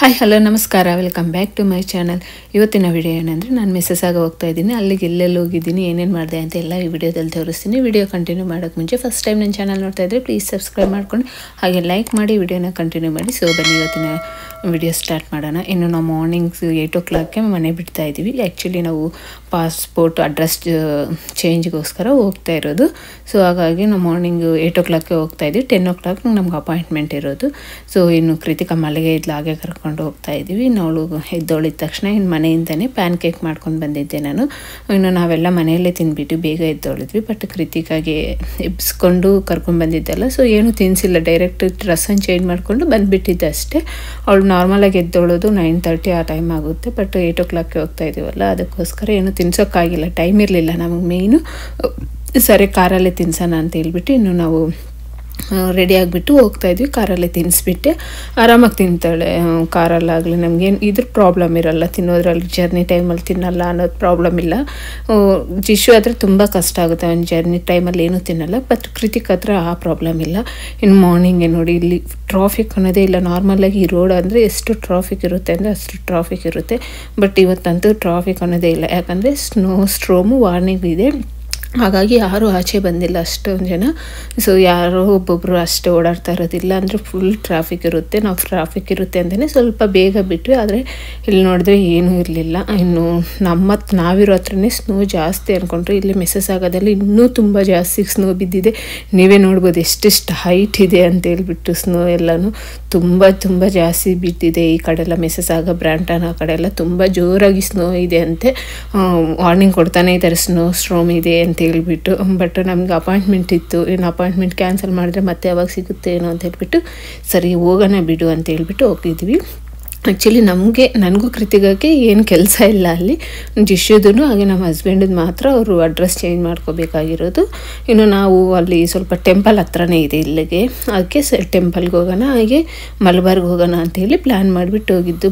Hi hello ನಮಸ್ಕಾರ, welcome back to my channel. ಇವತ್ತಿನ video ಏನಂದರೆ ನಾನು ಮಿಸ್ಸಸ್ಸಾಗಿ ಹೋಗ್ತಾ ಇದ್ದೀನಿ. ಅಲ್ಲಿಗೆ ಎಲ್ಲೆಲ್ಲಿ ಹೋಗಿದ್ದೀನಿ, ಏನೇನು ಮಾಡಿದೆ ಅಂತ ಎಲ್ಲ ಈ ವಿಡಿಯೋದಲ್ಲಿ ತೋರಿಸ್ತೀನಿ. ವಿಡಿಯೋ ಕಂಟಿನ್ಯೂ ಮಾಡೋಕ್ಕೆ ಮುಂಚೆ ಫಸ್ಟ್ ಟೈಮ್ ನನ್ನ ಚಾನಲ್ ನೋಡ್ತಾ ಇದ್ದರೆ ಪ್ಲೀಸ್ ಸಬ್ಸ್ಕ್ರೈಬ್ ಮಾಡ್ಕೊಂಡು ಹಾಗೆ ಲೈಕ್ ಮಾಡಿ ವಿಡಿಯೋನ ಕಂಟಿನ್ಯೂ ಮಾಡಿ. ಸೊ ಬನ್ನಿ ಇವತ್ತಿನ ವಿಡಿಯೋ ಸ್ಟಾರ್ಟ್ ಮಾಡೋಣ. ಇನ್ನು ನಾವು ಮಾರ್ನಿಂಗ್ 8 o'clockಗೆ ಮನೆ ಬಿಡ್ತಾ ಇದ್ದೀವಿ. ಆ್ಯಕ್ಚುಲಿ ನಾವು ಪಾಸ್ಪೋರ್ಟ್ ಅಡ್ರೆಸ್ ಚೇಂಜ್ಗೋಸ್ಕರ ಹೋಗ್ತಾ ಇರೋದು. ಸೊ ಹಾಗಾಗಿ ನಾವು ಮಾರ್ನಿಂಗ್ 8 o'clockಗೆ ಹೋಗ್ತಾ ಇದ್ದೀವಿ. 10 o'clock ನಮ್ಗೆ ಅಪಾಯಿಂಟ್ಮೆಂಟ್ ಇರೋದು. ಸೊ ಇನ್ನು ಕೃತಿಕಾ ಮಲೆಗೆ ಇದ್ಲು, ಹಾಗೆ ಕರ್ಕೊಂಡು ಹೋಗ್ತಾ ಇದ್ದೀವಿ. ನಾವು ಎದ್ದೊಳಿದ ತಕ್ಷಣ ಇನ್ನು ಮನೆಯಿಂದನೇ ಪ್ಯಾನ್ ಕೇಕ್ ಮಾಡ್ಕೊಂಡು ಬಂದಿದ್ದೆ ನಾನು. ಇನ್ನು ನಾವೆಲ್ಲ ಮನೆಯಲ್ಲೇ ತಿಂದ್ಬಿಟ್ಟು ಬೇಗ ಎದ್ದೊಳಿದ್ವಿ. ಬಟ್ ಕೃತಿಕಾಗೆ ಎಬ್ಸ್ಕೊಂಡು ಕರ್ಕೊಂಡು ಬಂದಿದ್ದಲ್ಲ, ಸೊ ಏನೂ ತಿನ್ನಿಸಿಲ್ಲ, ಡೈರೆಕ್ಟ್ ಡ್ರೆಸ್ಸನ್ನು ಚೇಂಜ್ ಮಾಡಿಕೊಂಡು ಬಂದುಬಿಟ್ಟಿದ್ದೆ ಅಷ್ಟೇ. ಅವಳು ನಾರ್ಮಲಾಗಿ ಎದ್ದೊಳೋದು 9:30 ಆ ಟೈಮ್ ಆಗುತ್ತೆ. ಬಟ್ 8 o'clockಗೆ ಹೋಗ್ತಾ ಇದ್ದೀವಲ್ಲ, ಅದಕ್ಕೋಸ್ಕರ ಏನೂ ತಿನ್ಸೋಕ್ಕಾಗಿಲ್ಲ, ಟೈಮ್ ಇರಲಿಲ್ಲ ನಮಗೆ. ಮೇಯ್ನು ಸರಿ ಕಾರಲ್ಲೇ ತಿನ್ಸೋಣ ಅಂತ ಹೇಳ್ಬಿಟ್ಟು ಇನ್ನು ನಾವು ರೆಡಿ ಆಗಿಬಿಟ್ಟು ಹೋಗ್ತಾಯಿದ್ವಿ. ಕಾರಲ್ಲೇ ತಿನ್ನಿಸ್ಬಿಟ್ಟೆ, ಆರಾಮಾಗಿ ತಿಂತಾಳೆ ಕಾರಲ್ಲಾಗಲಿ. ನಮಗೇನು ಇದ್ರ ಪ್ರಾಬ್ಲಮ್ ಇರೋಲ್ಲ, ತಿನ್ನೋದ್ರಲ್ಲಿ ಜರ್ನಿ ಟೈಮಲ್ಲಿ ತಿನ್ನಲ್ಲ ಅನ್ನೋದು ಪ್ರಾಬ್ಲಮ್ ಇಲ್ಲ. ಜಿಶು ಆದರೆ ತುಂಬ ಕಷ್ಟ ಆಗುತ್ತೆ, ಅವ್ನು ಜರ್ನಿ ಟೈಮಲ್ಲಿ ಏನೂ ತಿನ್ನಲ್ಲ. ಬಟ್ ಕೃತಿಕ್ ಹತ್ರ ಆ ಪ್ರಾಬ್ಲಮ್ ಇಲ್ಲ. ಇನ್ನು ಮಾರ್ನಿಂಗೆ ನೋಡಿ, ಇಲ್ಲಿ ಟ್ರಾಫಿಕ್ ಅನ್ನೋದೇ ಇಲ್ಲ. ನಾರ್ಮಲಾಗಿ ಈ ರೋಡ್ ಅಂದರೆ ಎಷ್ಟು ಟ್ರಾಫಿಕ್ ಇರುತ್ತೆ ಅಂದರೆ ಅಷ್ಟು ಟ್ರಾಫಿಕ್ ಇರುತ್ತೆ. ಬಟ್ ಇವತ್ತಂತೂ ಟ್ರಾಫಿಕ್ ಅನ್ನೋದೇ ಇಲ್ಲ, ಯಾಕಂದರೆ ಸ್ಟ್ರೋಮು ವಾರ್ನಿಂಗ್ ಇದೆ. ಹಾಗಾಗಿ ಯಾರೂ ಆಚೆ ಬಂದಿಲ್ಲ ಅಷ್ಟೊಂದು ಜನ. ಸೊ ಯಾರೋ ಒಬ್ಬೊಬ್ಬರು ಅಷ್ಟೇ ಓಡಾಡ್ತಾ ಇರೋದಿಲ್ಲ, ಅಂದರೆ ಫುಲ್ ಟ್ರಾಫಿಕ್ ಇರುತ್ತೆ. ನಾವು ಟ್ರಾಫಿಕ್ ಇರುತ್ತೆ ಅಂತಲೇ ಸ್ವಲ್ಪ ಬೇಗ ಬಿಟ್ವಿ, ಆದರೆ ಇಲ್ಲಿ ನೋಡಿದ್ರೆ ಏನೂ ಇರಲಿಲ್ಲ. ಇನ್ನು ನಾವಿರೋ ಹತ್ರನೇ ಸ್ನೋ ಜಾಸ್ತಿ ಅಂದ್ಕೊಂಡ್ರೆ, ಇಲ್ಲಿ ಮಿಸ್ಸಸ್ಸಾಗದಲ್ಲಿ ಇನ್ನೂ ತುಂಬ ಜಾಸ್ತಿ ಸ್ನೋ ಬಿದ್ದಿದೆ. ನೀವೇ ನೋಡ್ಬೋದು ಎಷ್ಟೆಷ್ಟು ಹೈಟ್ ಇದೆ ಅಂತ ಹೇಳ್ಬಿಟ್ಟು. ಸ್ನೋ ಎಲ್ಲನೂ ತುಂಬ ಜಾಸ್ತಿ ಬಿದ್ದಿದೆ. ಈ ಕಡೆಲ್ಲ ಮಿಸ್ಸಸ್ಸಾಗ, ಬ್ರ್ಯಾಂಟನ್ ಆ ಕಡೆ ಎಲ್ಲ ತುಂಬ ಜೋರಾಗಿ ಸ್ನೋ ಇದೆ ಅಂತೆ. ವಾರ್ನಿಂಗ್ ಕೊಡ್ತಾನೆ ಇದ್ದಾರೆ, ಸ್ಟ್ರೋಮ್ ಇದೆ ಅಂತ ಹೇಳ್ಬಿಟ್ಟು. ಬಟ್ ನಮ್ಗೆ ಅಪಾಯಿಂಟ್ಮೆಂಟ್ ಇತ್ತು. ಏನು ಅಪಾಯಿಂಟ್ಮೆಂಟ್ ಕ್ಯಾನ್ಸಲ್ ಮಾಡಿದ್ರೆ ಮತ್ತೆ ಯಾವಾಗ ಸಿಗುತ್ತೆ ಏನೋ ಅಂತ ಹೇಳ್ಬಿಟ್ಟು, ಸರಿ ಹೋಗೋಣ ಬಿಡು ಅಂತ ಹೇಳ್ಬಿಟ್ಟು ಹೋಗಿದ್ವಿ. ಆ್ಯಕ್ಚುಲಿ ನನಗೂ ಕೃತಿಕಾಗೆ ಏನು ಕೆಲಸ ಇಲ್ಲ ಅಲ್ಲಿ. ಜಿಶುದೂ ಹಾಗೆ ನಮ್ಮ ಹಸ್ಬೆಂಡದ್ದು ಮಾತ್ರ ಅವರು ಅಡ್ರೆಸ್ ಚೇಂಜ್ ಮಾಡ್ಕೋಬೇಕಾಗಿರೋದು. ಇನ್ನು ನಾವು ಅಲ್ಲಿ ಸ್ವಲ್ಪ ಟೆಂಪಲ್ ಹತ್ರನೇ ಇದೆ ಇಲ್ಲಿಗೆ, ಅದಕ್ಕೆ ಟೆಂಪಲ್ಗೆ ಹೋಗೋಣ, ಹಾಗೆ ಮಲಬಾರ್ಗೆ ಹೋಗೋಣ ಅಂತೇಳಿ ಪ್ಲ್ಯಾನ್ ಮಾಡಿಬಿಟ್ಟು ಹೋಗಿದ್ದು.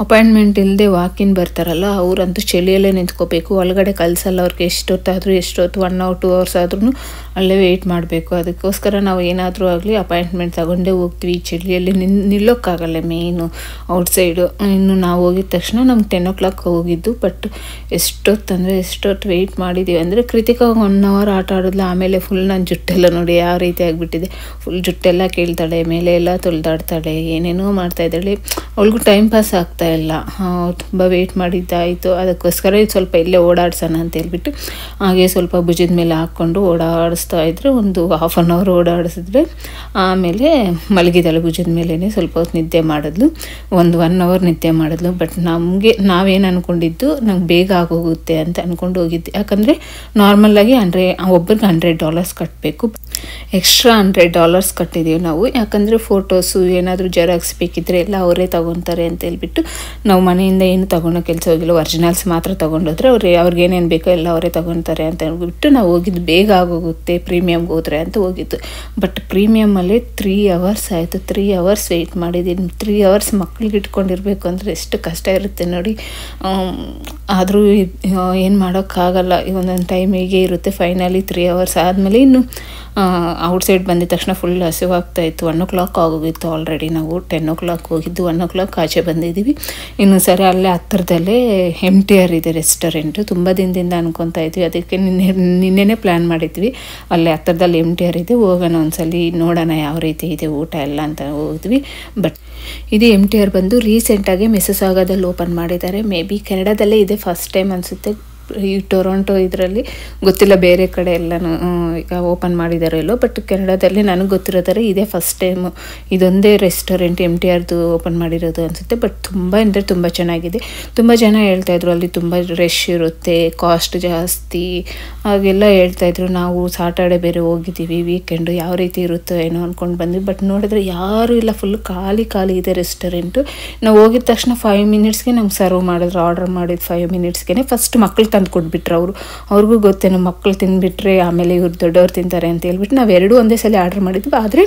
ಅಪಾಯಿಂಟ್ಮೆಂಟ್ ಇಲ್ಲದೆ ವಾಕಿನ್ ಬರ್ತಾರಲ್ಲ, ಅವರಂತೂ ಚಳಿಯಲ್ಲೇ ನಿಂತ್ಕೋಬೇಕು, ಒಳಗಡೆ ಕಳಿಸಲ್ಲ. ಅವ್ರಿಗೆ ಎಷ್ಟೊತ್ತು 1 hour 2 hours ಆದ್ರೂ ಅಲ್ಲೇ ವೆಯ್ಟ್ ಮಾಡಬೇಕು. ಅದಕ್ಕೋಸ್ಕರ ನಾವು ಏನಾದರೂ ಆಗಲಿ ಅಪಾಯಿಂಟ್ಮೆಂಟ್ ತಗೊಂಡೇ ಹೋಗ್ತೀವಿ. ಚಳಿಯಲ್ಲಿ ನಿಲ್ಲೋಕ್ಕಾಗಲ್ಲ ಮೇಯ್ನು ಔಟ್ಸೈಡು. ಇನ್ನು ನಾವು ಹೋಗಿದ ತಕ್ಷಣ ನಮ್ಗೆ 10 o'clock ಹೋಗಿದ್ದು. ಬಟ್ ಎಷ್ಟೊತ್ತು ವೆಯ್ಟ್ ಮಾಡಿದ್ದೀವಿ ಅಂದರೆ, ಕೃತಿಕಾ 1 hour ಆಟ ಆಡಿದ್ಲು. ಆಮೇಲೆ ಫುಲ್ ನನ್ನ ಜುಟ್ಟೆಲ್ಲ ನೋಡಿ ಯಾವ ರೀತಿ ಆಗಿಬಿಟ್ಟಿದೆ. ಫುಲ್ ಜುಟ್ಟೆಲ್ಲ ಕೇಳ್ತಾಳೆ, ಮೇಲೆ ಎಲ್ಲ ತೊಳೆದಾಡ್ತಾಳೆ, ಏನೇನೋ ಮಾಡ್ತಾಯಿದ್ದಾಳೆ. ಅವಳಿಗೂ ಟೈಮ್ ಪಾಸ್ ಆಗ್ತಾ ಇಲ್ಲ. ತುಂಬ ವೆಯ್ಟ್ ಮಾಡಿದ್ದಾಯಿತು. ಅದಕ್ಕೋಸ್ಕರ ಸ್ವಲ್ಪ ಇಲ್ಲೇ ಓಡಾಡ್ಸೋಣ ಅಂತ ಹೇಳ್ಬಿಟ್ಟು ಹಾಗೆ ಸ್ವಲ್ಪ ಭುಜದ ಮೇಲೆ ಹಾಕ್ಕೊಂಡು ಓಡಾಡಿಸ್ತಾ ಇದ್ರೆ, ಒಂದು 1/2 hour ಓಡಾಡಿಸಿದ್ರೆ ಆಮೇಲೆ ಮಲಗಿದಳು ಭುಜದ ಮೇಲೇ. ಸ್ವಲ್ಪ ಹೊತ್ತು ನಿದ್ದೆ ಮಾಡಿದ್ಲು, 1 hour ನಿದ್ದೆ ಮಾಡಿದ್ಲು. ಬಟ್ ನಾವೇನು ಅಂದ್ಕೊಂಡಿದ್ದು, ನಂಗೆ ಬೇಗ ಆಗೋಗುತ್ತೆ ಅಂತ ಅಂದ್ಕೊಂಡು ಹೋಗಿದ್ದೆ. ಯಾಕಂದರೆ ನಾರ್ಮಲಾಗಿ ಒಬ್ಬರಿಗೆ $100 ಕಟ್ಟಬೇಕು. ಎಕ್ಸ್ಟ್ರಾ $100 ಕಟ್ಟಿದ್ದೀವಿ ನಾವು. ಯಾಕಂದರೆ ಫೋಟೋಸು ಏನಾದರೂ ಜೆರಾಕ್ಸ್ ಬೇಕಿದ್ದರೆ ಎಲ್ಲ ಅವರೇ ತೊಗೊತಾರೆ ಅಂತ ಹೇಳ್ಬಿಟ್ಟು ನಾವು ಮನೆಯಿಂದ ಏನು ತೊಗೊಳೋ ಕೆಲಸ ಹೋಗಿಲ್ಲ. ಒರಿಜಿನಲ್ಸ್ ಮಾತ್ರ ತೊಗೊಂಡೋದ್ರೆ ಅವ್ರಿಗೇನೇನು ಬೇಕೋ ಎಲ್ಲ ಅವರೇ ತೊಗೊತಾರೆ ಅಂತ ಹೇಳ್ಬಿಟ್ಟು ನಾವು ಹೋಗಿದ್ದು. ಬೇಗ ಆಗೋಗುತ್ತೆ ಪ್ರೀಮಿಯಮ್ಗೆ ಹೋದರೆ ಅಂತ ಹೋಗಿದ್ದು. ಬಟ್ ಪ್ರೀಮಿಯಮಲ್ಲಿ 3 hours ಆಯಿತು. 3 hours ವೆಯ್ಟ್ ಮಾಡಿದ್ದೀನಿ. 3 hours ಮಕ್ಕಳಿಗೆ ಇಟ್ಕೊಂಡಿರ್ಬೇಕು ಅಂದರೆ ಎಷ್ಟು ಕಷ್ಟ ಇರುತ್ತೆ ನೋಡಿ. ಆದರೂ ಏನು ಮಾಡೋಕ್ಕಾಗಲ್ಲ, ಒಂದೊಂದು ಟೈಮ್ ಹೀಗೆ ಇರುತ್ತೆ. ಫೈನಲಿ 3 hours ಆದಮೇಲೆ ಇನ್ನು ಔಟ್ಸೈಡ್ ಬಂದಿದ ತಕ್ಷಣ ಫುಲ್ ಹಸಿವಾಗ್ತಾಯಿತ್ತು. 1 o'clock ಆಗೋಗಿತ್ತು ಆಲ್ರೆಡಿ. ನಾವು 10 o'clock ಹೋಗಿದ್ದು, 1 o'clock ಆಚೆ ಬಂದಿದ್ದೀವಿ. ಇನ್ನು ಸರಿ ಅಲ್ಲೇ ಹತ್ತಿರದಲ್ಲೇ MTR ಇದೆ ರೆಸ್ಟೋರೆಂಟು. ತುಂಬ ದಿನದಿಂದ ಅನ್ಕೊತಾ ಇದ್ವಿ, ಅದಕ್ಕೆ ನಿನ್ನೆನೇ ಪ್ಲ್ಯಾನ್ ಮಾಡಿದ್ವಿ. ಅಲ್ಲೇ ಹತ್ತಿರದಲ್ಲಿ MTR ಇದೆ, ಹೋಗೋಣ ಒಂದ್ಸಲಿ ನೋಡೋಣ ಯಾವ ರೀತಿ ಇದೆ ಊಟ ಎಲ್ಲ ಅಂತ ಹೋದ್ವಿ. ಬಟ್ ಇದು MTR ಬಂದು ರೀಸೆಂಟಾಗಿ ಮಿಸ್ಸಸ್ಸಾಗದಲ್ಲಿ ಓಪನ್ ಮಾಡಿದ್ದಾರೆ. ಮೇ ಬಿ ಕೆನಡಾದಲ್ಲೇ ಇದೆ, ಫಸ್ಟ್ ಟೈಮ್ ಅನಿಸುತ್ತೆ. ಈ ಟೊರೊಂಟೊ ಇದರಲ್ಲಿ ಗೊತ್ತಿಲ್ಲ, ಬೇರೆ ಕಡೆ ಎಲ್ಲನೂ ಈಗ ಓಪನ್ ಮಾಡಿದಾರೋ ಇಲ್ಲೋ. ಬಟ್ ಕೆನಡಾದಲ್ಲಿ ನನಗೆ ಗೊತ್ತಿರೋ ಥರ ಇದೇ ಫಸ್ಟ್ ಟೈಮು ಇದೊಂದೇ ರೆಸ್ಟೋರೆಂಟ್ MTRದು ಓಪನ್ ಮಾಡಿರೋದು ಅನಿಸುತ್ತೆ. ಬಟ್ ತುಂಬ ಅಂದರೆ ತುಂಬ ಚೆನ್ನಾಗಿದೆ. ತುಂಬ ಜನ ಹೇಳ್ತಾಯಿದ್ರು ಅಲ್ಲಿ ತುಂಬ ರಶ್ ಇರುತ್ತೆ, ಕಾಸ್ಟ್ ಜಾಸ್ತಿ ಹಾಗೆಲ್ಲ ಹೇಳ್ತಾಯಿದ್ರು. ನಾವು ಸಾಟರ್ಡೆ ಬೇರೆ ಹೋಗಿದ್ದೀವಿ, ವೀಕೆಂಡು ಯಾವ ರೀತಿ ಇರುತ್ತೋ ಏನೋ ಅಂದ್ಕೊಂಡು ಬಂದ್ವಿ. ಬಟ್ ನೋಡಿದ್ರೆ ಯಾರೂ ಇಲ್ಲ, ಫುಲ್ ಖಾಲಿ ಇದೆ ರೆಸ್ಟೋರೆಂಟು. ನಾವು ಹೋಗಿದ ತಕ್ಷಣ 5 minutesಗೆ ನಮ್ಗೆ ಸರ್ವ್ ಮಾಡಿದ್ರು. ಆರ್ಡರ್ ಮಾಡಿದ್ದು 5 minutesಗೆ ಫಸ್ಟ್ ಮಕ್ಕಳು ತಂದು ಕೊಟ್ಬಿಟ್ರು. ಅವ್ರಿಗೂ ಗೊತ್ತೇನು, ಮಕ್ಕಳು ತಿಂದುಬಿಟ್ರೆ ಆಮೇಲೆ ಇವ್ರು ದೊಡ್ಡವ್ರು ತಿಂತಾರೆ ಅಂತ ಹೇಳ್ಬಿಟ್ಟು ನಾವು 2 ಒಂದೇ ಸಲ ಆರ್ಡರ್ ಮಾಡಿದ್ವಿ. ಆದರೆ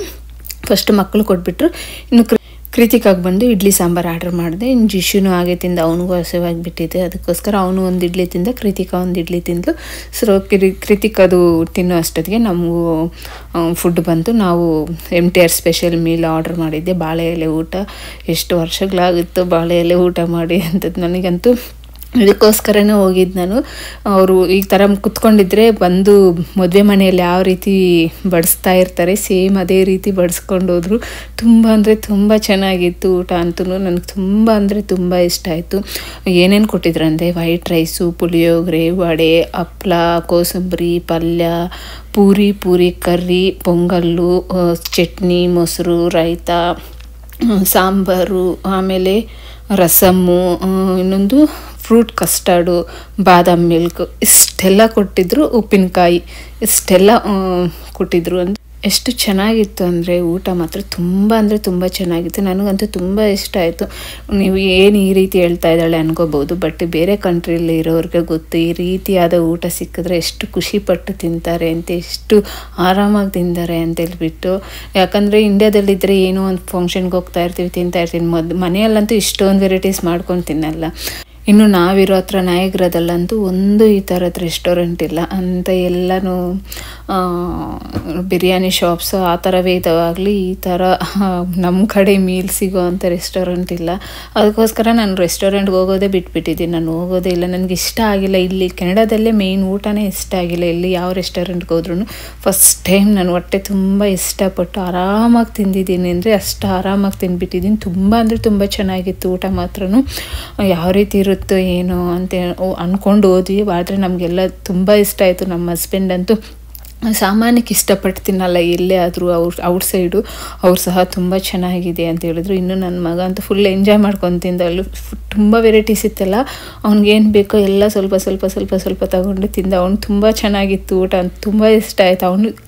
ಫಸ್ಟ್ ಮಕ್ಕಳು ಕೊಟ್ಬಿಟ್ರು. ಇನ್ನು ಕೃತಿಕಾಗಿ ಬಂದು ಇಡ್ಲಿ ಸಾಂಬಾರು ಆರ್ಡ್ರ್ ಮಾಡಿದೆ. ಇನ್ನು ಜಿಶುನು ಹಾಗೆ ತಿಂದ, ಅವನಿಗೂ ಹಸಿವಾಗಿಬಿಟ್ಟಿದೆ. ಅದಕ್ಕೋಸ್ಕರ ಅವನು ಒಂದು ಇಡ್ಲಿ ತಿಂದ, ಕೃತಿಕಾ ಒಂದು ಇಡ್ಲಿ ತಿಂದಳು. ಸೊ ಕೃತಿಕದು ತಿನ್ನೋ ಅಷ್ಟೊತ್ತಿಗೆ ನಮಗೂ ಫುಡ್ ಬಂತು. ನಾವು MTR ಸ್ಪೆಷಲ್ ಮೀಲ್ ಆರ್ಡ್ರ್ ಮಾಡಿದ್ದೆ, ಬಾಳೆ ಎಲೆ ಊಟ. ಎಷ್ಟು ವರ್ಷಗಳಾಗಿತ್ತು ಬಾಳೆ ಎಲೆ ಊಟ ಮಾಡಿ ಅಂತದ್ದು. ನನಗಂತೂ ಇದಕ್ಕೋಸ್ಕರನೇ ಹೋಗಿದ್ದು ನಾನು. ಅವರು ಈ ಥರ ಕುತ್ಕೊಂಡಿದ್ರೆ ಬಂದು ಮದುವೆ ಮನೆಯಲ್ಲಿ ಯಾವ ರೀತಿ ಬಡಿಸ್ತಾ ಇರ್ತಾರೆ ಸೇಮ್ ಅದೇ ರೀತಿ ಬಡಿಸ್ಕೊಂಡು ಹೋದ್ರು. ತುಂಬ ಅಂದರೆ ತುಂಬ ಚೆನ್ನಾಗಿತ್ತು ಊಟ. ಅಂತೂ ನನಗೆ ತುಂಬ ಅಂದರೆ ತುಂಬ ಇಷ್ಟ ಆಯಿತು. ಏನೇನು ಕೊಟ್ಟಿದ್ರಂದರೆ ವೈಟ್ ರೈಸು, ಪುಳಿಯೋಗರೆ, ವಡೆ, ಹಪ್ಳ, ಕೋಸಂಬರಿ, ಪಲ್ಯ, ಪೂರಿ ಕರ್ರಿ, ಪೊಂಗಲ್ಲು, ಚಟ್ನಿ, ಮೊಸರು, ರಾಯ್ತ, ಸಾಂಬಾರು, ಆಮೇಲೆ ರಸಮ್ಮು, ಇನ್ನೊಂದು ಫ್ರೂಟ್ ಕಸ್ಟರ್ಡು, ಬಾದಾಮ್ ಮಿಲ್ಕ್, ಇಷ್ಟೆಲ್ಲ ಕೊಟ್ಟಿದ್ರು. ಉಪ್ಪಿನಕಾಯಿ ಇಷ್ಟೆಲ್ಲ ಕೊಟ್ಟಿದ್ರು. ಅಂದರೆ ಎಷ್ಟು ಚೆನ್ನಾಗಿತ್ತು ಅಂದರೆ ಊಟ ಮಾತ್ರ ತುಂಬ ಅಂದರೆ ತುಂಬ ಚೆನ್ನಾಗಿತ್ತು. ನನಗಂತೂ ತುಂಬ ಇಷ್ಟ ಆಯಿತು. ನೀವು ಏನು ಈ ರೀತಿ ಹೇಳ್ತಾ ಇದ್ದಾಳೆ ಅನ್ಕೋಬೋದು, ಬಟ್ ಬೇರೆ ಕಂಟ್ರಿಯಲ್ಲಿ ಇರೋರಿಗೆ ಗೊತ್ತು ಈ ರೀತಿಯಾದ ಊಟ ಸಿಕ್ಕಿದ್ರೆ ಎಷ್ಟು ಖುಷಿಪಟ್ಟು ತಿಂತಾರೆ ಅಂತ, ಎಷ್ಟು ಆರಾಮಾಗಿ ತಿಂತಾರೆ ಅಂತ ಹೇಳ್ಬಿಟ್ಟು. ಯಾಕಂದರೆ ಇಂಡಿಯಾದಲ್ಲಿದ್ದರೆ ಏನೋ ಒಂದು ಫಂಕ್ಷನ್ಗೆ ಹೋಗ್ತಾ ಇರ್ತೀವಿ, ತಿಂತಾ ಇರ್ತೀನಿ. ಮನೆಯಲ್ಲಂತೂ ಇಷ್ಟೊಂದು ವೆರೈಟೀಸ್ ಮಾಡ್ಕೊಂಡು ತಿನ್ನಲ್ಲ. ಇನ್ನು ನಾವಿರೋ ಹತ್ರ ನಾಯಗ್ರದಲ್ಲಂತೂ ಒಂದು ಈ ಥರದ ರೆಸ್ಟೋರೆಂಟ್ ಇಲ್ಲ ಅಂತ. ಎಲ್ಲನೂ ಬಿರಿಯಾನಿ ಶಾಪ್ಸ್ ಆ ಥರವೇ ಇದಾವಾಗಲಿ, ಈ ಥರ ನಮ್ಮ ಕಡೆ ಮೀಲ್ ಸಿಗೋ ಅಂಥ ರೆಸ್ಟೋರೆಂಟ್ ಇಲ್ಲ. ಅದಕ್ಕೋಸ್ಕರ ನಾನು ರೆಸ್ಟೋರೆಂಟ್ಗೆ ಹೋಗೋದೇ ಬಿಟ್ಬಿಟ್ಟಿದ್ದೀನಿ. ನಾನು ಹೋಗೋದೇ ಇಲ್ಲ, ನನಗೆ ಇಷ್ಟ ಆಗಿಲ್ಲ. ಇಲ್ಲಿ ಕೆನಡಾದಲ್ಲೇ ಮೇಯ್ನ್ ಊಟನೇ ಇಷ್ಟ ಆಗಿಲ್ಲ. ಇಲ್ಲಿ ಯಾವ ರೆಸ್ಟೋರೆಂಟ್ಗೆ ಹೋದ್ರೂ ಫಸ್ಟ್ ಟೈಮ್ ನಾನು ಹೊಟ್ಟೆ ತುಂಬ ಇಷ್ಟಪಟ್ಟು ಆರಾಮಾಗಿ ತಿಂದಿದ್ದೀನಿ. ಅಂದರೆ ಅಷ್ಟು ಆರಾಮಾಗಿ ತಿಂದ್ಬಿಟ್ಟಿದ್ದೀನಿ. ತುಂಬ ಅಂದರೆ ತುಂಬ ಚೆನ್ನಾಗಿತ್ತು ಊಟ ಮಾತ್ರ. ಯಾವ ರೀತಿ ಇರುತ್ತೆ ಏನೋ ಅಂತ ಅಂದ್ಕೊಂಡು ಹೋದ್ವಿ. ಆದರೆ ನಮಗೆಲ್ಲ ತುಂಬ ಇಷ್ಟ ಆಯಿತು. ನಮ್ಮ ಹಸ್ಬೆಂಡ್ ಅಂತೂ ಸಾಮಾನ್ಯಕ್ಕೆ ಇಷ್ಟಪಟ್ಟು ತಿನ್ನಲ್ಲ, ಎಲ್ಲೇ ಆದರೂ ಔಟ್ಸೈಡು ಅವ್ರು ಸಹ ತುಂಬ ಚೆನ್ನಾಗಿದೆ ಅಂತ ಹೇಳಿದ್ರು. ಇನ್ನು ನನ್ನ ಮಗ ಅಂತೂ ಫುಲ್ ಎಂಜಾಯ್ ಮಾಡ್ಕೊಂಡು ತಿಂದ. ಅಲ್ಲಿ ತುಂಬ ವೆರೈಟೀಸ್ ಇತ್ತಲ್ಲ, ಅವ್ನಿಗೇನು ಬೇಕೋ ಎಲ್ಲ ಸ್ವಲ್ಪ ತಗೊಂಡು ತಿಂದ. ಅವ್ನು ತುಂಬ ಚೆನ್ನಾಗಿತ್ತು ಊಟ ಅಂತ, ತುಂಬ ಇಷ್ಟ ಆಯಿತು.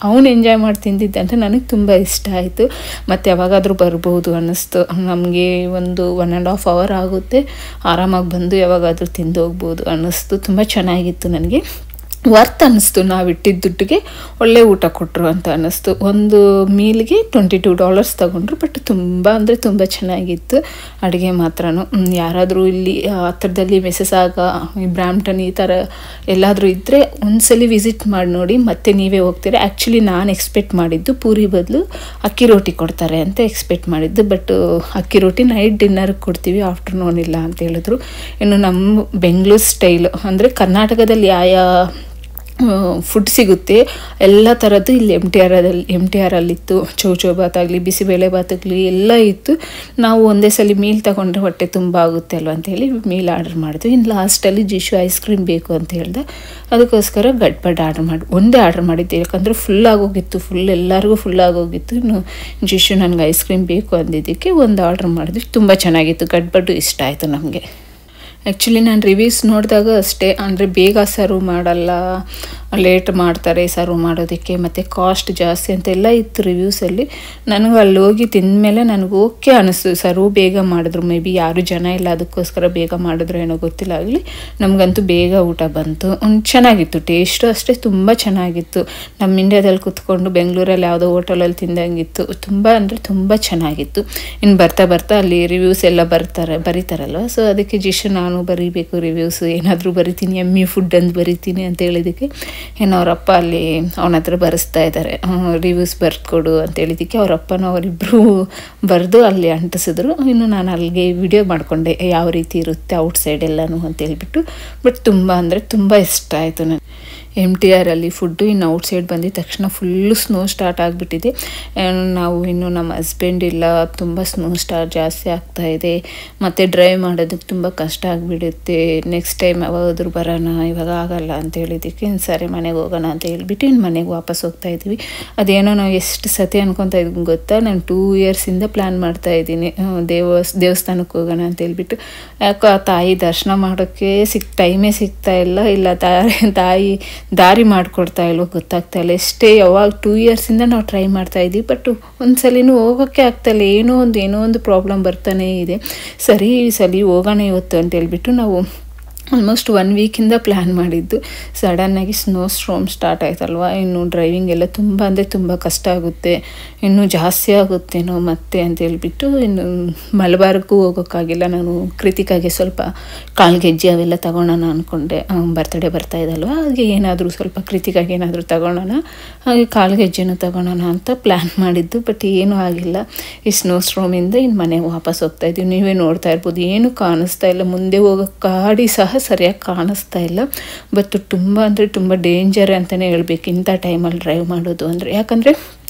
ಅವನು ಎಂಜಾಯ್ ಮಾಡಿ ತಿಂದಿದ್ದಂತ ನನಗೆ ತುಂಬ ಇಷ್ಟ ಆಯಿತು. ಮತ್ತು ಯಾವಾಗಾದರೂ ಬರ್ಬೋದು ಅನ್ನಿಸ್ತು ನಮಗೆ. ಒಂದು 1.5 hour ಆಗುತ್ತೆ, ಆರಾಮಾಗಿ ಬಂದು ಯಾವಾಗಾದರೂ ತಿಂದು ಹೋಗ್ಬೋದು ಅನ್ನಿಸ್ತು. ತುಂಬ ಚೆನ್ನಾಗಿತ್ತು, ನನಗೆ ವರ್ತ್ ಅನ್ನಿಸ್ತು. ನಾವು ಇಟ್ಟಿದ್ದ ದುಡ್ಡಿಗೆ ಒಳ್ಳೆ ಊಟ ಕೊಟ್ಟರು ಅಂತ ಅನ್ನಿಸ್ತು. ಒಂದು ಮೀಲ್ಗೆ $22 ತಗೊಂಡ್ರು, ಬಟ್ ತುಂಬ ಅಂದರೆ ತುಂಬ ಚೆನ್ನಾಗಿತ್ತು ಅಡುಗೆ ಮಾತ್ರ. ಯಾರಾದರೂ ಇಲ್ಲಿ ಹತ್ರದಲ್ಲಿ ಮಿಸಸಾಗ, ಬ್ರಾಂಪ್ಟನ್ ಈ ಥರ ಎಲ್ಲಾದರೂ ಇದ್ದರೆ ಒಂದ್ಸಲಿ ವಿಸಿಟ್ ಮಾಡಿ ನೋಡಿ, ಮತ್ತೆ ನೀವೇ ಹೋಗ್ತೀರ. ಆ್ಯಕ್ಚುಲಿ ನಾನು ಎಕ್ಸ್ಪೆಕ್ಟ್ ಮಾಡಿದ್ದು ಪೂರಿ ಬದಲು ಅಕ್ಕಿ ರೋಟಿ ಕೊಡ್ತಾರೆ ಅಂತ ಎಕ್ಸ್ಪೆಕ್ಟ್ ಮಾಡಿದ್ದು, ಬಟ್ ಅಕ್ಕಿ ರೋಟಿ ನೈಟ್ ಡಿನ್ನರ್ಗೆ ಕೊಡ್ತೀವಿ, ಆಫ್ಟರ್ನೂನ್ ಇಲ್ಲ ಅಂತ ಹೇಳಿದ್ರು. ಇನ್ನು ನಮ್ಮ ಬೆಂಗಳೂರು ಸ್ಟೈಲು ಅಂದರೆ ಕರ್ನಾಟಕದಲ್ಲಿ ಫುಡ್ ಸಿಗುತ್ತೆ ಎಲ್ಲ ಥರದ್ದು ಇಲ್ಲಿ MTR ಅಲ್ಲಿತ್ತು. ಚೌಚೌ ಬಾತ್ ಆಗಲಿ, ಬಿಸಿಬೇಳೆ ಬಾತಾಗಲಿ ಎಲ್ಲ ಇತ್ತು. ನಾವು ಒಂದೇ ಸಲ ಮೀಲ್ ತೊಗೊಂಡ್ರೆ ಹೊಟ್ಟೆ ತುಂಬ ಆಗುತ್ತೆ ಅಲ್ವ ಅಂತೇಳಿ ಮೀಲ್ ಆರ್ಡರ್ ಮಾಡಿದ್ವಿ. ಇನ್ನು ಲಾಸ್ಟಲ್ಲಿ ಜಿಶು ಐಸ್ ಕ್ರೀಮ್ ಬೇಕು ಅಂತ ಹೇಳ್ದೆ. ಅದಕ್ಕೋಸ್ಕರ ಗಡ್ಬಡ್ ಒಂದೇ ಆರ್ಡ್ರ್ ಮಾಡಿದ್ದೆ, ಯಾಕಂದರೆ ಫುಲ್ ಆಗೋಗಿತ್ತು. ಎಲ್ಲರಿಗೂ ಫುಲ್ ಆಗೋಗಿತ್ತು. ಇನ್ನು ಜಿಶು ನನಗೆ ಐಸ್ ಕ್ರೀಮ್ ಬೇಕು ಅಂದಿದ್ದಕ್ಕೆ ಒಂದು ಆರ್ಡ್ರ್ ಮಾಡಿದ್ವಿ. ತುಂಬ ಚೆನ್ನಾಗಿತ್ತು, ಗಡ್ಬಡ್ಡು ಇಷ್ಟ ಆಯಿತು ನಮಗೆ. ಆ್ಯಕ್ಚುಲಿ ನಾನು ರಿವ್ಯೂಸ್ ನೋಡಿದಾಗ ಅಷ್ಟೇ, ಅಂದರೆ ಬೇಗ ಸರ್ವ್ ಮಾಡಲ್ಲ, ಲೇಟ್ ಮಾಡ್ತಾರೆ ಸರ್ವ್ ಮಾಡೋದಕ್ಕೆ, ಮತ್ತು ಕಾಸ್ಟ್ ಜಾಸ್ತಿ ಅಂತೆಲ್ಲ ಇತ್ತು ರಿವ್ಯೂಸಲ್ಲಿ. ನನಗೆ ಅಲ್ಲಿ ಹೋಗಿ ತಿಂದಮೇಲೆ ನನಗೆ ಓಕೆ ಅನ್ನಿಸ್ತು. ಸರ್ವ್ ಬೇಗ ಮಾಡಿದ್ರು, ಮೇ ಬಿ ಯಾರೂ ಜನ ಇಲ್ಲ ಅದಕ್ಕೋಸ್ಕರ ಬೇಗ ಮಾಡಿದ್ರು ಏನೋ ಗೊತ್ತಿಲ್ಲ. ಆಗಲಿ ನಮಗಂತೂ ಬೇಗ ಊಟ ಬಂತು. ಚೆನ್ನಾಗಿತ್ತು, ಟೇಸ್ಟು ಅಷ್ಟೇ ತುಂಬ ಚೆನ್ನಾಗಿತ್ತು. ನಮ್ಮ ಇಂಡಿಯಾದಲ್ಲಿ ಕೂತ್ಕೊಂಡು ಬೆಂಗಳೂರಲ್ಲಿ ಯಾವುದೋ ಹೋಟೆಲಲ್ಲಿ ತಿಂದಂಗಿತ್ತು. ತುಂಬ ಅಂದರೆ ತುಂಬ ಚೆನ್ನಾಗಿತ್ತು. ಇನ್ನು ಬರ್ತಾ ಅಲ್ಲಿ ರಿವ್ಯೂಸ್ ಎಲ್ಲ ಬರೀತಾರಲ್ವ, ಸೊ ಅದಕ್ಕೆ ಜಿಶು ನಾನು ಬರೀಬೇಕು ರಿವ್ಯೂಸು, ಏನಾದರೂ ಬರಿತೀನಿ, ಎಮ್ಮಿ ಫುಡ್ ಅಂತ ಬರಿತೀನಿ ಅಂತ ಹೇಳಿದ್ದಕ್ಕೆ ಏನೋ ಅವರಪ್ಪ ಅಲ್ಲಿ ಅವನ ಹತ್ರ ಬರೆಸ್ತಾ ಇದ್ದಾರೆ, ರಿವ್ಯೂಸ್ ಬರ್ಕೊಡು ಅಂತ ಹೇಳಿದ್ದಕ್ಕೆ ಅವರಪ್ಪನೂ ಅವರಿಬ್ಬರು ಬರೆದು ಅಲ್ಲಿ ಅಂಟಿಸಿದ್ರು. ಇನ್ನು ನಾನು ಅಲ್ಲಿಗೆ ವಿಡಿಯೋ ಮಾಡಿಕೊಂಡೆ ಯಾವ ರೀತಿ ಇರುತ್ತೆ ಔಟ್ಸೈಡ್ ಎಲ್ಲನೂ ಅಂತ ಹೇಳ್ಬಿಟ್ಟು. ಬಟ್ ತುಂಬ ಅಂದರೆ ತುಂಬ ಇಷ್ಟ ಆಯಿತು ನನಗೆ. MTR ಅಲ್ಲಿ ಫುಡ್ಡು. ಇನ್ನು ಔಟ್ಸೈಡ್ ಬಂದಿದ ತಕ್ಷಣ ಫುಲ್ಲು ಸ್ನೋ ಸ್ಟಾರ್ಟ್ ಆಗಿಬಿಟ್ಟಿದೆ. ನಾವು ಇನ್ನು ನಮ್ಮ ಹಸ್ಬೆಂಡ್ ಇಲ್ಲ, ತುಂಬ ಸ್ನೋ ಜಾಸ್ತಿ ಆಗ್ತಾಯಿದೆ, ಮತ್ತು ಡ್ರೈವ್ ಮಾಡೋದಕ್ಕೆ ತುಂಬ ಕಷ್ಟ ಆಗಿಬಿಡುತ್ತೆ. ನೆಕ್ಸ್ಟ್ ಟೈಮ್ ಯಾವಾಗಾದ್ರೂ ಬರೋಣ, ಇವಾಗ ಆಗಲ್ಲ ಅಂತ ಹೇಳಿದ್ದಕ್ಕೆ ಸರಿ ಮನೆಗೆ ಹೋಗೋಣ ಅಂತ ಹೇಳ್ಬಿಟ್ಟು ಇನ್ನು ಮನೆಗೆ ವಾಪಸ್ ಹೋಗ್ತಾ ಇದ್ದೀವಿ. ಅದೇನೋ ನಾವು ಎಷ್ಟು ಸತಿ ಅನ್ಕೊತಾ ಇದ್ದೀನಿ ಗೊತ್ತಾ, ನಾನು 2 yearsಯಿಂದ ಪ್ಲ್ಯಾನ್ ಮಾಡ್ತಾಯಿದ್ದೀನಿ ದೇವಸ್ಥಾನಕ್ಕೆ ಹೋಗೋಣ ಅಂತ ಹೇಳ್ಬಿಟ್ಟು. ಯಾಕೋ ಆ ತಾಯಿ ದರ್ಶನ ಮಾಡೋಕ್ಕೆ ಟೈಮೇ ಸಿಗ್ತಾ ಇಲ್ಲ ತಾಯಿ ದಾರಿ ಮಾಡಿಕೊಡ್ತಾ ಇಲ್ವೋ ಗೊತ್ತಾಗ್ತಾ ಇಲ್ಲ. ಯಾವಾಗ 2 yearsಯಿಂದ ನಾವು ಟ್ರೈ ಮಾಡ್ತಾಯಿದ್ದೀವಿ, ಬಟ್ ಒಂದ್ಸಲಿನೂ ಹೋಗೋಕ್ಕೆ ಆಗ್ತಾಯಿಲ್ಲ. ಏನೋ ಒಂದು ಪ್ರಾಬ್ಲಮ್ ಬರ್ತಾನೇ ಇದೆ. ಸರಿ ಈ ಸಲ ಹೋಗೋಣ ಇವತ್ತು ಅಂತ ಹೇಳ್ಬಿಟ್ಟು ನಾವು ಆಲ್ಮೋಸ್ಟ್ 1 ವೀಕಿಂದ ಪ್ಲ್ಯಾನ್ ಮಾಡಿದ್ದು. ಸಡನ್ನಾಗಿ ಸ್ನೋ ಸ್ಟ್ರಾಮ್ ಸ್ಟಾರ್ಟ್ ಆಯ್ತಲ್ವ, ಇನ್ನು ಡ್ರೈವಿಂಗ್ ಎಲ್ಲ ತುಂಬ ಅಂದರೆ ತುಂಬ ಕಷ್ಟ ಆಗುತ್ತೆ, ಇನ್ನೂ ಜಾಸ್ತಿ ಆಗುತ್ತೇನೋ ಮತ್ತೆ ಅಂತ ಹೇಳ್ಬಿಟ್ಟು ಇನ್ನು ಮಲಬಾರ್ಗೂ ಹೋಗೋಕ್ಕಾಗಿಲ್ಲ. ನಾನು ಕೃತಿಕಾಗೆ ಸ್ವಲ್ಪ ಕಾಲ್ಗೆಜ್ಜೆ ಅವೆಲ್ಲ ತಗೊಳ್ಳೋಣ ಅಂದ್ಕೊಂಡೆ, ಬರ್ತಡೇ ಬರ್ತಾ ಇದಲ್ವ, ಹಾಗೆ ಏನಾದರೂ ಸ್ವಲ್ಪ ಕೃತಿಕಾಗೆ ಏನಾದರೂ ತಗೊಳ್ಳೋಣ, ಹಾಗೆ ಕಾಲ್ಗೆಜ್ಜೆನೂ ತಗೊಳ್ಳೋಣ ಅಂತ ಪ್ಲ್ಯಾನ್ ಮಾಡಿದ್ದು. ಬಟ್ ಏನೂ ಆಗಿಲ್ಲ. ಈ ಸ್ನೋ ಸ್ಟ್ರಾಮಿಂದ ಇನ್ನು ಮನೆಗೆ ವಾಪಸ್ ಹೋಗ್ತಾಯಿದ್ದೀವಿ. ನೀವೇ ನೋಡ್ತಾ ಇರ್ಬೋದು, ಏನೂ ಕಾಣಿಸ್ತಾ ಇಲ್ಲ, ಮುಂದೆ ಹೋಗೋ ಗಾಡಿ ಸಹ ಸರಿಯಾಗಿ ಕಾಣಿಸ್ತಾ ಇಲ್ಲ. ಬಟ್ ತುಂಬ ಅಂದರೆ ತುಂಬ ಡೇಂಜರ್ ಅಂತಲೇ ಹೇಳ್ಬೇಕು ಇಂಥ ಟೈಮಲ್ಲಿ ಡ್ರೈವ್ ಮಾಡೋದು ಅಂದರೆ. ಯಾಕಂದರೆ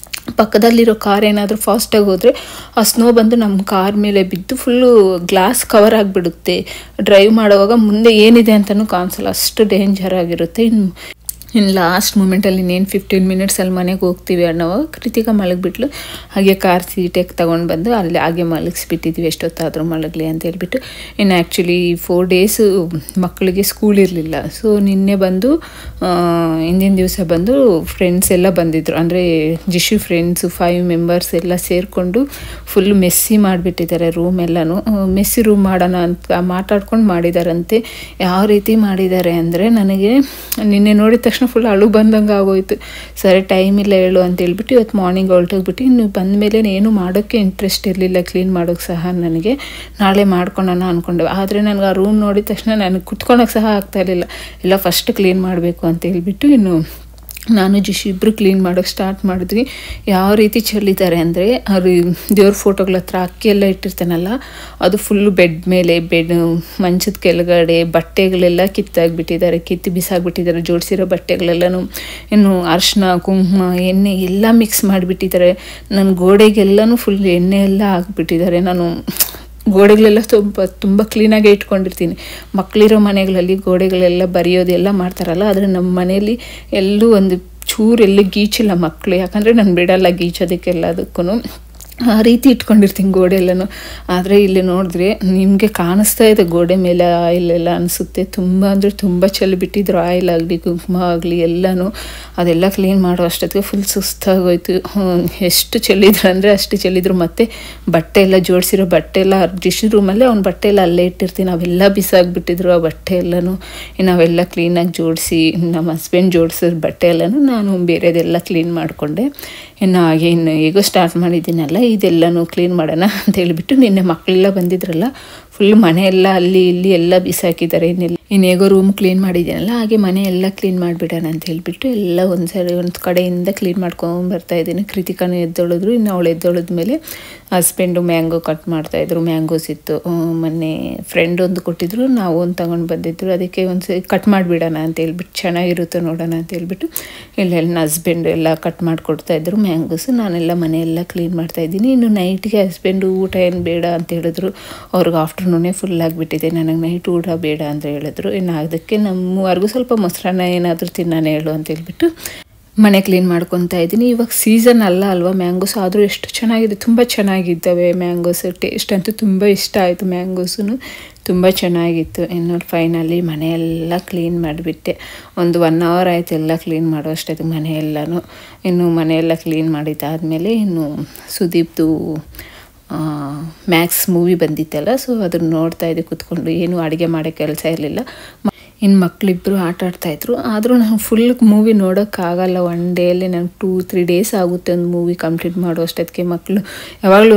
ಪಕ್ಕದಲ್ಲಿರೋ ಕಾರ್ ಏನಾದರೂ ಫಾಸ್ಟಾಗಿ ಹೋದರೆ ಆ ಸ್ನೋ ಬಂದು ನಮ್ಮ ಕಾರ್ ಮೇಲೆ ಬಿದ್ದು ಫುಲ್ಲು ಗ್ಲಾಸ್ ಕವರ್ ಆಗಿಬಿಡುತ್ತೆ. ಡ್ರೈವ್ ಮಾಡುವಾಗ ಮುಂದೆ ಏನಿದೆ ಅಂತಲೂ ಕಾಣಿಸಲ್ಲ, ಅಷ್ಟು ಡೇಂಜರ್ ಆಗಿರುತ್ತೆ. ಇನ್ನು ಲಾಸ್ಟ್ ಮೂಮೆಂಟಲ್ಲಿ ಇನ್ನೇನು 15 ಮಿನಿಟ್ಸಲ್ಲಿ ಮನೆಗೆ ಹೋಗ್ತೀವಿ ಅನ್ನೋವಾಗ ಕೃತಿಕಾ ಮಲಗಿಬಿಟ್ಲು. ಹಾಗೆ ಕಾರ್ ಸೀಟಿಗೆ ತೊಗೊಂಡು ಬಂದು ಅಲ್ಲಿ ಹಾಗೆ ಮಲಗಿಸ್ಬಿಟ್ಟಿದ್ವಿ, ಎಷ್ಟೊತ್ತಾದರೂ ಮಲಗಲಿ ಅಂತ ಹೇಳ್ಬಿಟ್ಟು. ಇನ್ನು ಆ್ಯಕ್ಚುಲಿ 4 ಡೇಸು ಮಕ್ಕಳಿಗೆ ಸ್ಕೂಲ್ ಇರಲಿಲ್ಲ. ಸೊ ನಿನ್ನೆ ಬಂದು ಹಿಂದಿನ ದಿವಸ ಬಂದು ಫ್ರೆಂಡ್ಸ್ ಎಲ್ಲ ಬಂದಿದ್ದರು, ಅಂದರೆ ಜಿಶು ಫ್ರೆಂಡ್ಸು 5 ಮೆಂಬರ್ಸ್ ಎಲ್ಲ ಸೇರಿಕೊಂಡು ಫುಲ್ ಮೆಸ್ಸಿ ಮಾಡಿಬಿಟ್ಟಿದ್ದಾರೆ ರೂಮ್ ಎಲ್ಲನೂ. ಮೆಸ್ಸಿ ರೂಮ್ ಮಾಡೋಣ ಅಂತ ಮಾತಾಡ್ಕೊಂಡು ಮಾಡಿದಾರಂತೆ. ಯಾವ ರೀತಿ ಮಾಡಿದ್ದಾರೆ ಅಂದರೆ ನನಗೆ ನಿನ್ನೆ ನೋಡಿದ ತಕ್ಷಣ ಫುಲ್ ಅಳು ಬಂದಂಗೆ ಆಗೋಯ್ತು. ಸರಿ ಟೈಮ್ ಇಲ್ಲ ಹೇಳು ಅಂತ ಹೇಳ್ಬಿಟ್ಟು ಇವತ್ತು ಮಾರ್ನಿಂಗ್ ಹೊರಟೋಗ್ಬಿಟ್ಟು ಇನ್ನು ಬಂದ ಮೇಲೆ ಏನು ಮಾಡೋಕ್ಕೆ ಇಂಟ್ರೆಸ್ಟ್ ಇರಲಿಲ್ಲ, ಕ್ಲೀನ್ ಮಾಡೋಕ್ಕೆ ಸಹ ನನಗೆ. ನಾಳೆ ಮಾಡ್ಕೊಳ್ಳೋಣ ಅಂದ್ಕೊಂಡೆ, ಆದರೆ ನನಗೆ ಆ ರೂಮ್ ನೋಡಿದ ತಕ್ಷಣ ನನಗೆ ಕುತ್ಕೊಳ್ಳೋಕೆ ಸಹ ಆಗ್ತಾಯಿರಲಿಲ್ಲ. ಎಲ್ಲ ಫಸ್ಟ್ ಕ್ಲೀನ್ ಮಾಡಬೇಕು ಅಂತ ಹೇಳ್ಬಿಟ್ಟು ಇನ್ನು ನಾನು ಜಿಶು ಇಬ್ಬರು ಕ್ಲೀನ್ ಮಾಡೋಕ್ಕೆ ಸ್ಟಾರ್ಟ್ ಮಾಡಿದ್ವಿ. ಯಾವ ರೀತಿ ಚೆಲ್ಲಿದ್ದಾರೆ ಅಂದರೆ ಅವರು ದೇವ್ರ ಫೋಟೋಗಳ ಹತ್ರ ಅಕ್ಕಿ ಎಲ್ಲ ಇಟ್ಟಿರ್ತಾನಲ್ಲ, ಅದು ಫುಲ್ಲು ಬೆಡ್ ಮೇಲೆ, ಮಂಚದ ಕೆಳಗಡೆ ಬಟ್ಟೆಗಳೆಲ್ಲ ಕಿತ್ತಾಗಿಬಿಟ್ಟಿದ್ದಾರೆ, ಕಿತ್ತು ಬಿಸಾಕ್ಬಿಟ್ಟಿದ್ದಾರೆ. ಜೋಡಿಸಿರೋ ಬಟ್ಟೆಗಳೆಲ್ಲನೂ ಇನ್ನು ಅರಿಶಿನ ಕುಂಕುಮ ಎಣ್ಣೆ ಎಲ್ಲ ಮಿಕ್ಸ್ ಮಾಡಿಬಿಟ್ಟಿದ್ದಾರೆ. ನನ್ನ ಗೋಡೆಗೆಲ್ಲನೂ ಫುಲ್ ಎಣ್ಣೆ ಎಲ್ಲ ಹಾಕ್ಬಿಟ್ಟಿದ್ದಾರೆ. ನಾನು ಗೋಡೆಗಳೆಲ್ಲ ತುಂಬ ಕ್ಲೀನಾಗೆ ಇಟ್ಕೊಂಡಿರ್ತೀನಿ. ಮಕ್ಕಳಿರೋ ಮನೆಗಳಲ್ಲಿ ಗೋಡೆಗಳೆಲ್ಲ ಬರೆಯೋದೆಲ್ಲ ಮಾಡ್ತಾರಲ್ಲ, ಆದರೆ ನಮ್ಮ ಮನೆಯಲ್ಲಿ ಎಲ್ಲೂ ಒಂದು ಚೂರೆಲ್ಲೂ ಗೀಚಿಲ್ಲ ಮಕ್ಕಳು, ಯಾಕಂದರೆ ನಾನು ಬಿಡಲ್ಲ ಗೀಚೋದಕ್ಕೆಲ್ಲದಕ್ಕೂ. ಆ ರೀತಿ ಇಟ್ಕೊಂಡಿರ್ತೀನಿ ಗೋಡೆ ಎಲ್ಲನೂ. ಆದರೆ ಇಲ್ಲಿ ನೋಡಿದ್ರೆ ನಿಮಗೆ ಕಾಣಿಸ್ತಾ ಇದೆ ಗೋಡೆ ಮೇಲೆ ಆಯಿಲ್ ಎಲ್ಲ ಅನಿಸುತ್ತೆ. ತುಂಬ ಅಂದರೆ ತುಂಬ ಚೆಲ್ಲಿಬಿಟ್ಟಿದ್ರು, ಆಯಿಲ್ ಆಗಲಿ ಕುಂಕುಮ ಆಗಲಿ ಎಲ್ಲನೂ. ಅದೆಲ್ಲ ಕ್ಲೀನ್ ಮಾಡೋ ಅಷ್ಟೊತ್ತಿಗೆ ಫುಲ್ ಸುಸ್ತಾಗೋಯ್ತು. ಎಷ್ಟು ಚೆಲ್ಲಿದ್ರು ಅಂದರೆ ಅಷ್ಟು ಚೆಲ್ಲಿದ್ರು. ಮತ್ತು ಬಟ್ಟೆ ಎಲ್ಲ ಜೋಡಿಸಿರೋ ಬಟ್ಟೆ ಎಲ್ಲ ಜಿಶು ರೂಮಲ್ಲೇ ಅವ್ನ ಬಟ್ಟೆ ಎಲ್ಲ ಅಲ್ಲೇ ಇಟ್ಟಿರ್ತೀನಿ, ಅವೆಲ್ಲ ಬಿಸಾಕ್ಬಿಟ್ಟಿದ್ರು ಆ ಬಟ್ಟೆ ಎಲ್ಲನೂ. ಇನ್ನು ಅವೆಲ್ಲ ಕ್ಲೀನಾಗಿ ಜೋಡಿಸಿ ನಮ್ಮ ಹಸ್ಬೆಂಡ್ ಜೋಡಿಸಿದ ಬಟ್ಟೆ ಎಲ್ಲನೂ ನಾನು ಬೇರೆದೆಲ್ಲ ಕ್ಲೀನ್ ಮಾಡಿಕೊಂಡೆ. ಇನ್ನು ಹಾಗೆ ಇನ್ನು ಹೇಗೋ ಸ್ಟಾರ್ಟ್ ಮಾಡಿದ್ದೀನಲ್ಲ, ಇದೆಲ್ಲನೂ ಕ್ಲೀನ್ ಮಾಡೋಣ ಅಂತ ಹೇಳಿಬಿಟ್ಟು ನಿನ್ನೆ ಮಕ್ಕಳೆಲ್ಲ ಬಂದಿದ್ರಲ್ಲ, ಫುಲ್ ಮನೆಯೆಲ್ಲ ಅಲ್ಲಿ ಇಲ್ಲಿ ಎಲ್ಲ ಬಿಸಾಕಿದ್ದಾರೆ. ಇನ್ನು ಹೇಗೋ ರೂಮ್ ಕ್ಲೀನ್ ಮಾಡಿದ್ದೀನಲ್ಲ, ಹಾಗೆ ಮನೆ ಎಲ್ಲ ಕ್ಲೀನ್ ಮಾಡಿಬಿಡೋಣ ಅಂತ ಹೇಳಿಬಿಟ್ಟು ಎಲ್ಲ ಒಂದು ಕಡೆಯಿಂದ ಕ್ಲೀನ್ ಮಾಡ್ಕೊಂಬರ್ತಾಯಿದ್ದೀನಿ. ಕೃತಿಕಾನು ಎದ್ದೊಳಿದ್ರು. ಇನ್ನು ಅವಳು ಎದ್ದೊಳಿದ್ಮೇಲೆ ಹಸ್ಬೆಂಡು ಮ್ಯಾಂಗೋ ಕಟ್ ಮಾಡ್ತಾಯಿದ್ರು. ಮ್ಯಾಂಗೋಸ್ ಇತ್ತು, ಮೊನ್ನೆ ಫ್ರೆಂಡ್ ಒಂದು ಕೊಟ್ಟಿದ್ರು, ನಾವು ಒಂದು ತಗೊಂಡು ಬಂದಿದ್ರು. ಅದಕ್ಕೆ ಒಂದ್ಸರಿ ಕಟ್ ಮಾಡಿಬಿಡೋಣ ಅಂತ ಹೇಳ್ಬಿಟ್ಟು, ಚೆನ್ನಾಗಿರುತ್ತೆ ನೋಡೋಣ ಅಂತ ಹೇಳ್ಬಿಟ್ಟು ಇಲ್ಲೆಲ್ಲ ಹಸ್ಬೆಂಡು ಎಲ್ಲ ಕಟ್ ಮಾಡಿಕೊಡ್ತಾಯಿದ್ರು ಮ್ಯಾಂಗೋಸು. ನಾನೆಲ್ಲ ಮನೆಯೆಲ್ಲ ಕ್ಲೀನ್ ಮಾಡ್ತಾಯಿದ್ದೀನಿ. ಇನ್ನು ನೈಟ್ಗೆ ಹಸ್ಬೆಂಡು ಊಟ ಏನು ಬೇಡ ಅಂತ ಹೇಳಿದ್ರು. ಅವ್ರಿಗೆ ಆಫ್ಟರ್ನೂನೇ ಫುಲ್ ಆಗಿಬಿಟ್ಟಿದೆ, ನನಗೆ ನೈಟ್ ಊಟ ಬೇಡ ಅಂತ ಹೇಳಿದ್ರು. ಇನ್ನು ಅದಕ್ಕೆ ನಮ್ಮವರೆಗೂ ಸ್ವಲ್ಪ ಮೊಸರನ್ನ ಏನಾದರೂ ತಿನ್ನೋಣ ಹೇಳು ಅಂತ ಹೇಳ್ಬಿಟ್ಟು ಮನೆ ಕ್ಲೀನ್ ಮಾಡ್ಕೊತಾ ಇದ್ದೀನಿ. ಇವಾಗ ಸೀಸನ್ ಅಲ್ವಾ ಮ್ಯಾಂಗೋಸ್, ಆದರೂ ಎಷ್ಟು ಚೆನ್ನಾಗಿದೆ, ತುಂಬ ಚೆನ್ನಾಗಿದ್ದಾವೆ ಮ್ಯಾಂಗೋಸ್. ಟೇಸ್ಟ್ ಅಂತೂ ತುಂಬ ಇಷ್ಟ ಆಯಿತು, ಮ್ಯಾಂಗೋಸೂ ತುಂಬ ಚೆನ್ನಾಗಿತ್ತು. ಇನ್ನು ಫೈನಲಿ ಮನೆಯೆಲ್ಲ ಕ್ಲೀನ್ ಮಾಡಿಬಿಟ್ಟೆ. ಒಂದು 1 ಅವರ್ ಆಯಿತು ಎಲ್ಲ ಕ್ಲೀನ್ ಮಾಡೋ ಅಷ್ಟೊತ್ತಿಗೆ ಮನೆಯೆಲ್ಲನೂ. ಇನ್ನು ಮನೆಯೆಲ್ಲ ಕ್ಲೀನ್ ಮಾಡಿದ್ದಾದಮೇಲೆ ಇನ್ನು ಸುದೀಪ್ದು ಮ್ಯಾಕ್ಸ್ ಮೂವಿ ಬಂದಿತ್ತಲ್ಲ, ಸೊ ಅದನ್ನು ನೋಡ್ತಾಯಿದ್ದೆ ಕೂತ್ಕೊಂಡು. ಏನು ಅಡುಗೆ ಮಾಡೋ ಕೆಲಸ ಇರಲಿಲ್ಲ. ಇನ್ನು ಮಕ್ಕಳಿಬ್ಬರು ಆಟ ಆಡ್ತಾಯಿದ್ರು. ಆದರೂ ನಾನು ಫುಲ್ ಮೂವಿ ನೋಡೋಕ್ಕಾಗಲ್ಲ, 1 ಡೇಯಲ್ಲಿ ನನಗೆ 2-3 ಡೇಸ್ ಆಗುತ್ತೆ ಒಂದು ಮೂವಿ ಕಂಪ್ಲೀಟ್ ಮಾಡೋ ಅಷ್ಟೊತ್ತಿಗೆ. ಮಕ್ಕಳು ಯಾವಾಗಲೂ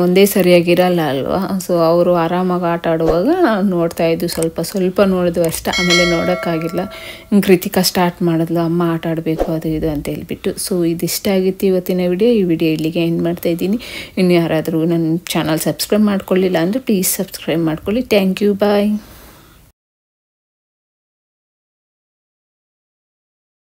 ಒಂದೇ ಸರಿಯಾಗಿರಲ್ಲ ಅಲ್ವಾ, ಸೊ ಅವರು ಆರಾಮಾಗಿ ಆಟ ಆಡುವಾಗ ನೋಡ್ತಾಯಿದ್ದು, ಸ್ವಲ್ಪ ನೋಡಿದ್ವು ಅಷ್ಟೇ. ಆಮೇಲೆ ನೋಡೋಕ್ಕಾಗಿಲ್ಲ. ಕೃತಿಕಾ ಸ್ಟಾರ್ಟ್ ಮಾಡಿದ್ಲು, ಅಮ್ಮ ಆಟ ಆಡಬೇಕು ಅದು ಇದು ಅಂತ ಹೇಳ್ಬಿಟ್ಟು. ಸೊ ಇದಿಷ್ಟ ಆಗಿತ್ತು ಇವತ್ತಿನ ವಿಡಿಯೋ. ಈ ವಿಡಿಯೋ ಇಲ್ಲಿಗೆ ಎಂಡ್ ಮಾಡ್ತಾಯಿದ್ದೀನಿ. ಇನ್ನು ಯಾರಾದರೂ ನನ್ನ ಚಾನಲ್ ಸಬ್ಸ್ಕ್ರೈಬ್ ಮಾಡ್ಕೊಳ್ಳಿಲ್ಲ ಅಂದರೆ ಪ್ಲೀಸ್ ಸಬ್ಸ್ಕ್ರೈಬ್ ಮಾಡ್ಕೊಳ್ಳಿ. Thank you, bye.